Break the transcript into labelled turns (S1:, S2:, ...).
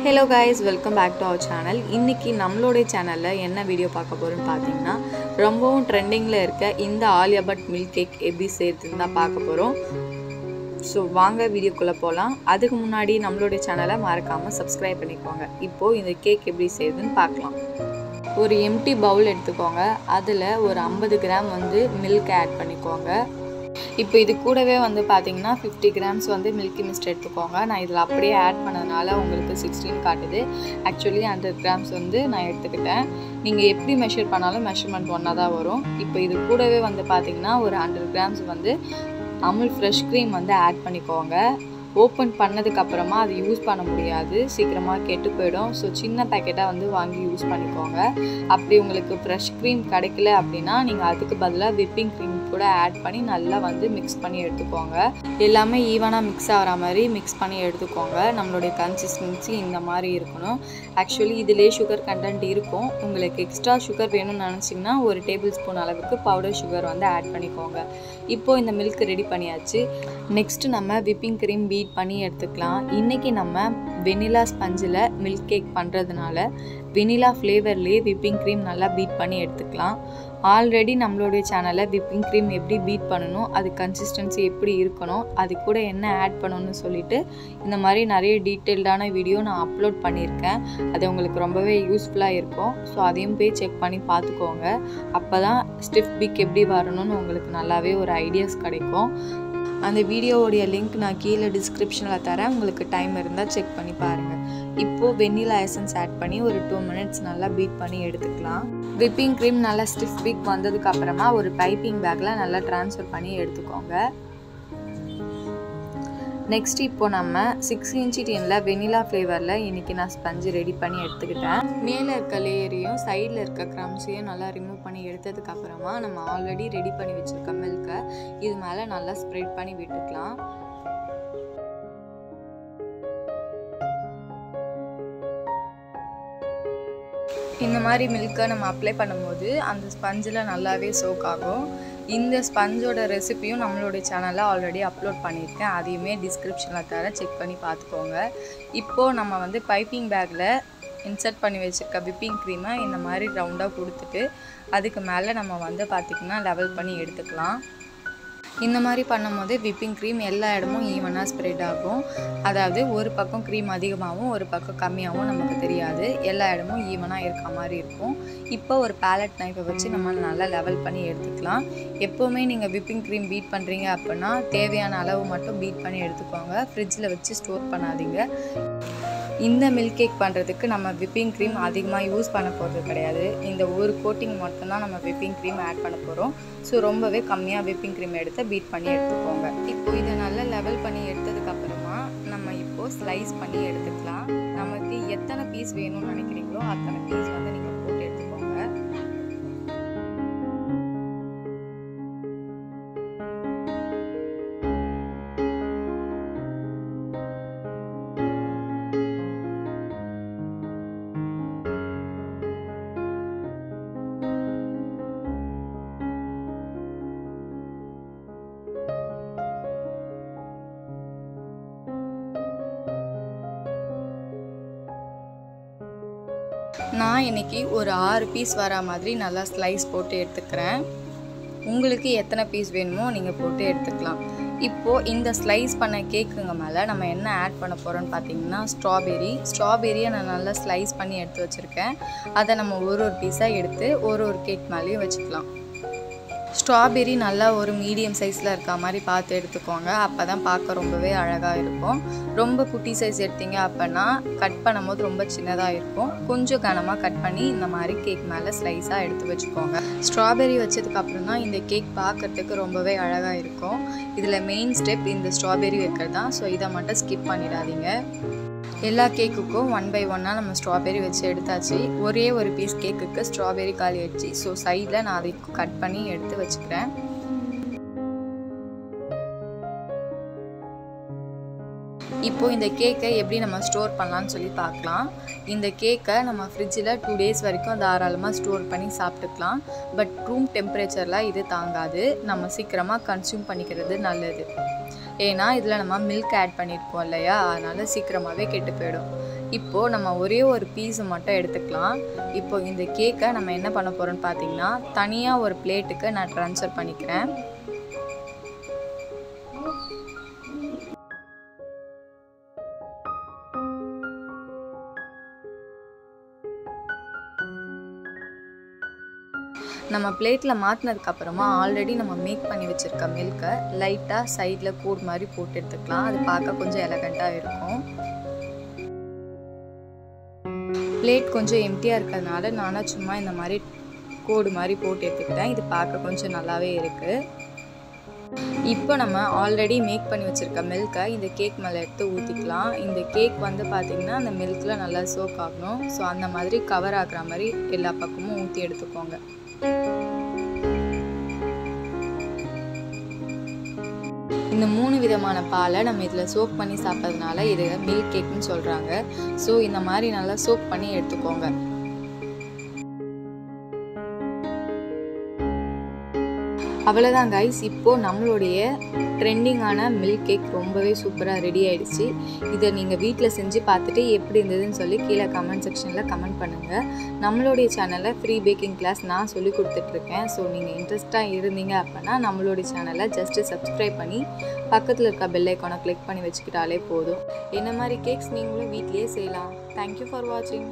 S1: Hello guys, welcome back to our channel. இன்னைக்கு நம்மளுடைய சேனல்ல என்ன வீடியோ பார்க்க போறோம்னு பாத்தீங்கன்னா ரொம்பவும் ட்ரெண்டிங்ல இருக்க இந்த ஆலியா பட் மில்க் கேக் எப்படி செய்யறதுன்னு தான் பார்க்க போறோம். சோ வாங்க வீடியோக்குள்ள போலாம். அதுக்கு முன்னாடி நம்மளுடைய சேனலை மறக்காம Subscribe பண்ணிக்கோங்க. இப்போ இந்த கேக் எப்படி செய்யறதுன்னு பார்க்கலாம். ஒரு எம்டி பவுல் எடுத்துக்கோங்க. அதுல ஒரு 50 கிராம் மில்க் ஆட் பண்ணிக்கோங்க. இப்போ இது கூடவே பாத்தீங்கன்னா 50 கிராம்ஸ் மில்கி மிஸ்ட் எடுத்துக்கோங்க. நான் இதில் அப்படியே ஆட் பண்ணதுனால உங்களுக்கு 16 காட்டுது. ஆக்சுவலி 100 கிராம்ஸ் நான் எடுத்துக்கிட்டேன். நீங்கள் எப்படி மெஷர் பண்ணாலும் மெஷர்மெண்ட் ஒன்றா தான் வரும். இப்போ இது கூடவே பார்த்தீங்கன்னா ஒரு 100 grams Amul fresh cream add பண்ணிக்கோங்க. ஓப்பன் பண்ணதுக்கப்புறமா அது யூஸ் பண்ண முடியாது, சீக்கிரமாக கெட்டு போயிடும். ஸோ சின்ன பேக்கெட்டாக வாங்கி யூஸ் பண்ணிக்கோங்க. அப்படி உங்களுக்கு ஃப்ரெஷ் க்ரீம் கிடைக்கல அப்படின்னா நீங்கள் அதுக்கு பதிலாக விப்பிங் க்ரீம் கூட ஆட் பண்ணி நல்லா மிக்ஸ் பண்ணி எடுத்துக்கோங்க. எல்லாமே ஈவனாக மிக்ஸ் ஆகிற மாதிரி மிக்ஸ் பண்ணி எடுத்துக்கோங்க. நம்மளுடைய கன்சிஸ்டன்சி இந்த மாதிரி இருக்கணும். ஆக்சுவலி இதிலே சுகர் கண்டென்ட் இருக்கும். உங்களுக்கு எக்ஸ்ட்ரா சுகர் வேணும்னு நினச்சிங்கன்னா ஒரு டேபிள் ஸ்பூன் அளவுக்கு பவுடர் சுகர் ஆட் பண்ணிக்கோங்க. இப்போது இந்த மில்க் ரெடி பண்ணியாச்சு. நெக்ஸ்ட்டு நம்ம விப்பிங் க்ரீம் பீட் பண்ணி எடுத்துக்கலாம். இன்றைக்கி நம்ம வெனிலா ஸ்பஞ்சில் மில்க் கேக் பண்ணுறதுனால வெனிலா ஃப்ளேவர்லேயே விப்பிங் க்ரீம் நல்லா பீட் பண்ணி எடுத்துக்கலாம். ஆல்ரெடி நம்மளுடைய சேனலில் விப்பிங் க்ரீம் எப்படி பீட் பண்ணணும், அது கன்சிஸ்டன்சி எப்படி இருக்கணும், அது கூட என்ன ஆட் பண்ணணும்னு சொல்லிட்டு இந்த மாதிரி நிறைய டீட்டெயில்டான வீடியோ நான் அப்லோட் பண்ணியிருக்கேன். அது உங்களுக்கு ரொம்பவே யூஸ்ஃபுல்லாக இருக்கும். ஸோ அதையும் போய் செக் பண்ணி பார்த்துக்கோங்க. அப்போ தான் ஸ்டிஃப் பீக் எப்படி வரணும்னு உங்களுக்கு நல்லாவே ஒரு ஐடியாஸ் கிடைக்கும். அந்த வீடியோவுடைய லிங்க் நான் கீழே டிஸ்கிரிப்ஷனில் தரேன். உங்களுக்கு டைம் இருந்தால் செக் பண்ணி பாருங்கள். இப்போது வெண்ணிலா எசன்ஸ் ஆட் பண்ணி ஒரு 2 மினிட்ஸ் நல்லா பீட் பண்ணி எடுத்துக்கலாம். விப்பிங் க்ரீம் நல்லா ஸ்டிஃப் பீக் வந்ததுக்கப்புறமா ஒரு பைப்பிங் பேக்கில் நல்லா ட்ரான்ஸ்ஃபர் பண்ணி எடுத்துக்கோங்க. நெக்ஸ்ட் இப்போ நம்ம 6 இன்ச் டின்ல வெனிலா ஃப்ளேவரில் இன்றைக்கி நான் ஸ்பஞ்சு ரெடி பண்ணி எடுத்துக்கிட்டேன். மேலே இருக்க லேயரையும் சைடில் இருக்க க்ரம்ஸையும் நல்லா ரிமூவ் பண்ணி எடுத்ததுக்கப்புறமா நம்ம ஆல்ரெடி ரெடி பண்ணி வச்சுருக்க மில்கை இது மேலே நல்லா ஸ்ப்ரெட் பண்ணி விட்டுக்கலாம். இந்த மாதிரி மில்கை நம்ம அப்ளை பண்ணும்போது அந்த ஸ்பஞ்சில் நல்லாவே சோக் ஆகும். இந்த ஸ்பஞ்சோட ரெசிபியும் நம்மளுடைய சேனலில் ஆல்ரெடி அப்லோட் பண்ணியிருக்கேன். அதையுமே டிஸ்கிரிப்ஷனில் தர செக் பண்ணி பார்த்துக்கோங்க. இப்போது நம்ம பைப்பிங் பேக்கில் இன்சர்ட் பண்ணி வச்சுருக்க விப்பிங் க்ரீமை இந்த மாதிரி ரவுண்டாக கொடுத்துட்டு அதுக்கு மேலே நம்ம பார்த்திங்கன்னா லெவல் பண்ணி எடுத்துக்கலாம். இந்த மாதிரி பண்ணும்போது விப்பிங் க்ரீம் எல்லா இடமும் ஈவனாக ஸ்ப்ரெட் ஆகும். அதாவது ஒரு பக்கம் க்ரீம் அதிகமாகவும் ஒரு பக்கம் கம்மியாகவும் நமக்கு தெரியாது. எல்லா இடமும் ஈவனாக இருக்க மாதிரி இருக்கும். இப்போ ஒரு பேலட் நைஃபை வச்சு நம்ம நல்லா லெவல் பண்ணி எடுத்துக்கலாம். எப்போவுமே நீங்கள் விப்பிங் க்ரீம் பீட் பண்ணுறீங்க அப்படின்னா தேவையான அளவு மட்டும் பீட் பண்ணி எடுத்துக்கோங்க. ஃப்ரிட்ஜில் வச்சு ஸ்டோர் பண்ணாதீங்க. இந்த மில்க் கேக் பண்ணுறதுக்கு நம்ம விப்பிங் க்ரீம் அதிகமாக யூஸ் பண்ண போகிறது கிடையாது. இந்த ஒரு கோட்டிங் மட்டும்தான் நம்ம விப்பிங் க்ரீம் ஆட் பண்ண போகிறோம். ஸோ ரொம்பவே கம்மியாக விப்பிங் க்ரீம் எடுத்து பீட் பண்ணி எடுத்துக்கோங்க. இப்போது இதை நல்லா லெவல் பண்ணி எடுத்ததுக்கப்புறமா நம்ம இப்போது ஸ்லைஸ் பண்ணி எடுத்துக்கலாம். நமக்கு எத்தனை பீஸ் வேணும்னு நினைக்கிறீங்களோ அத்தனை பீஸ் நீங்கள் போட்டு எடுத்துக்கோங்க. நான் இன்றைக்கி ஒரு 6 பீஸ் வர மாதிரி நல்லா ஸ்லைஸ் போட்டு எடுத்துக்கிறேன். உங்களுக்கு எத்தனை பீஸ் வேணுமோ நீங்கள் போட்டு எடுத்துக்கலாம். இப்போது இந்த ஸ்லைஸ் பண்ண கேக்குங்க மேலே நம்ம என்ன ஆட் பண்ண போகிறோன்னு பார்த்தீங்கன்னா ஸ்ட்ராபெரியை நான் நல்லா ஸ்லைஸ் பண்ணி எடுத்து வச்சுருக்கேன். அதை நம்ம ஒரு பீஸாக எடுத்து ஒரு கேக் மேலேயும் வச்சுக்கலாம். ஸ்ட்ராபெரி நல்லா ஒரு மீடியம் சைஸில் இருக்க மாதிரி பார்த்து எடுத்துக்கோங்க. அப்போ தான் பார்க்க ரொம்பவே அழகாக இருக்கும். ரொம்ப குட்டி சைஸ் எடுத்தீங்க அப்படின்னா கட் பண்ணும்போது ரொம்ப சின்னதாக இருக்கும். கொஞ்சம் கனமாக கட் பண்ணி இந்த மாதிரி கேக் மேலே ஸ்லைஸாக எடுத்து வச்சுக்கோங்க. ஸ்ட்ராபெரி வச்சதுக்கப்புறம் தான் இந்த கேக் பார்க்குறதுக்கு ரொம்பவே அழகாக இருக்கும். இதில் மெயின் ஸ்டெப் இந்த ஸ்ட்ராபெரி வைக்கிறது தான். ஸோ இதை மட்டும் ஸ்கிப் பண்ணிடாதீங்க. எல்லா கேக்குக்கும் 1 by 1 நம்ம ஸ்ட்ராபெரி வச்சு எடுத்தாச்சு. ஒரே ஒரு பீஸ் கேக்குக்கு ஸ்ட்ராபெரி காலி ஆயிடுச்சு. ஸோ சைடில் நான் அதை கட் பண்ணி எடுத்து வச்சுக்கிறேன். இப்போது இந்த கேக்கை எப்படி நம்ம ஸ்டோர் பண்ணலான்னு சொல்லி பார்க்கலாம். இந்த கேக்கை நம்ம ஃப்ரிட்ஜில் 2 days வரைக்கும் தாராளமாக ஸ்டோர் பண்ணி சாப்பிட்டுக்கலாம். பட் ரூம் டெம்பரேச்சரில் இது தாங்காது. நம்ம சீக்கிரமாக கன்சியூம் பண்ணிக்கிறது நல்லது. ஏன்னா இதில் நம்ம மில்க் ஆட் பண்ணியிருக்கோம் இல்லையா, அதனால் சீக்கிரமாகவே கெட்டு போயிடும். இப்போது நம்ம ஒரே ஒரு பீஸை மட்டும் எடுத்துக்கலாம். இப்போ இந்த கேக்கை நம்ம என்ன பண்ண போகிறோம்னு பார்த்தீங்கன்னா, தனியாக ஒரு பிளேட்டுக்கு நான் ட்ரான்ஸ்ஃபர் பண்ணிக்கிறேன். நம்ம பிளேட்டில் மாற்றினதுக்கப்புறமா ஆல்ரெடி நம்ம மேக் பண்ணி வச்சுருக்க மில்கை லைட்டாக சைடில் கோட் மாதிரி போட்டு எடுத்துக்கலாம். அது பார்க்க கொஞ்சம் எலகண்ட்டாக இருக்கும். பிளேட் கொஞ்சம் எம்டியாக இருக்கிறதுனால நானும் சும்மா இந்த மாதிரி கோடு மாதிரி போட்டு எடுத்துக்கிட்டேன். இது பார்க்க கொஞ்சம் நல்லாவே இருக்குது. இப்போ நம்ம ஆல்ரெடி மேக் பண்ணி வச்சுருக்க மில்கை இந்த கேக் மேலே எடுத்து ஊற்றிக்கலாம். இந்த கேக் வந்து பார்த்திங்கன்னா அந்த மில்கில் நல்லா சோக் ஆகணும். ஸோ அந்த மாதிரி கவர் ஆகிற மாதிரி எல்லா பக்கமும் ஊற்றி எடுத்துக்கோங்க. இந்த 3 விதமான பாலை நம்ம இதில் சோக் பண்ணி சாப்பிட்றதுனால இது மில்க் கேக்னு சொல்கிறாங்க. ஸோ இந்த மாதிரி நல்லா சோக் பண்ணி எடுத்துக்கோங்க. அவ்வளோதான் கைஸ், இப்போது நம்மளுடைய ட்ரெண்டிங்கான மில்க் கேக் ரொம்பவே சூப்பராக ரெடி ஆகிடுச்சு. இதை நீங்கள் வீட்டில் செஞ்சு பார்த்துட்டு எப்படி இருந்ததுன்னு சொல்லி கீழே கமெண்ட் செக்ஷனில் கமெண்ட் பண்ணுங்கள். நம்மளுடைய சேனலில் ஃப்ரீ பேக்கிங் கிளாஸ் நான் சொல்லி கொடுத்துட்ருக்கேன். ஸோ நீங்கள் இன்ட்ரெஸ்ட்டாக இருந்தீங்க அப்படின்னா நம்மளுடைய சேனலை ஜஸ்ட்டு சப்ஸ்கிரைப் பண்ணி பக்கத்தில் இருக்க பெல் ஐக்கானை கிளிக் பண்ணி வச்சுக்கிட்டாலே போதும். என்ன மாதிரி கேக்ஸ் நீங்களும் வீட்லேயே செய்யலாம். தேங்க்யூ ஃபார் வாட்சிங்.